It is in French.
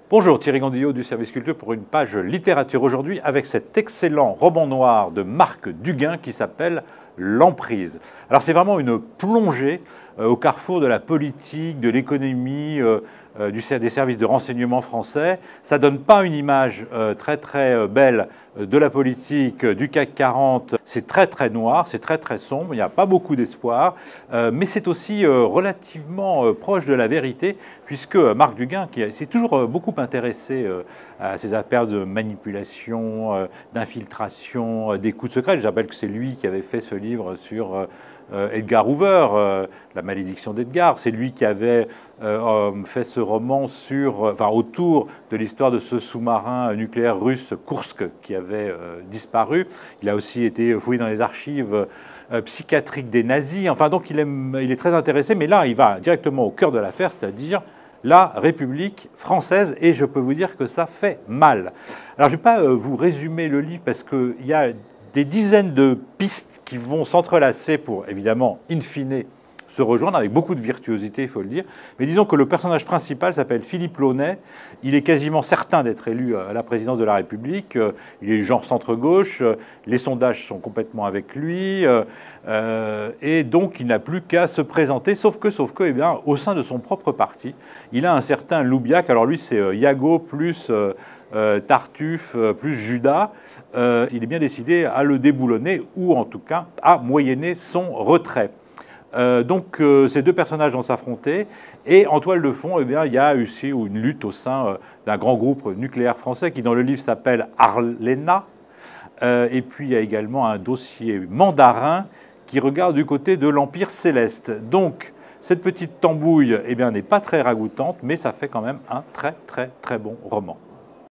Bonjour, Thierry Gandillot du service culture pour une page littérature aujourd'hui avec cet excellent roman noir de Marc Duguin qui s'appelle L'Emprise. Alors c'est vraiment une plongée au carrefour de la politique, de l'économie, des services de renseignement français. Ça donne pas une image très belle de la politique du CAC 40. C'est très noir, c'est très sombre, il n'y a pas beaucoup d'espoir, mais c'est aussi relativement proche de la vérité puisque Marc Duguin, qui s'est toujours beaucoup intéressé à ces affaires de manipulation, d'infiltration, d'écoute secrète. Je rappelle que c'est lui qui avait fait ce livre sur Edgar Hoover, La malédiction d'Edgar. C'est lui qui avait fait ce roman autour de l'histoire de ce sous-marin nucléaire russe Kursk qui avait disparu. Il a aussi été fouillé dans les archives psychiatriques des nazis. Enfin, donc il est très intéressé, mais là, il va directement au cœur de l'affaire, c'est-à-dire la République française, et je peux vous dire que ça fait mal. Alors, je ne vais pas vous résumer le livre parce qu'il y a des dizaines de pistes qui vont s'entrelacer pour, évidemment, in fine, se rejoindre avec beaucoup de virtuosité, il faut le dire. Mais disons que le personnage principal s'appelle Philippe Launay. Il est quasiment certain d'être élu à la présidence de la République. Il est genre centre-gauche. Les sondages sont complètement avec lui. Et donc, il n'a plus qu'à se présenter. Sauf que, eh bien, au sein de son propre parti, il a un certain Loubiac. Alors lui, c'est Yago plus Tartuffe plus Judas. Il est bien décidé à le déboulonner ou en tout cas à moyenner son retrait. Donc ces deux personnages vont s'affronter et en toile de fond, eh bien, il y a aussi une lutte au sein d'un grand groupe nucléaire français qui dans le livre s'appelle Arlena. Et puis il y a également un dossier mandarin qui regarde du côté de l'Empire céleste. Donc cette petite tambouille eh bien, n'est pas très ragoûtante, mais ça fait quand même un très bon roman.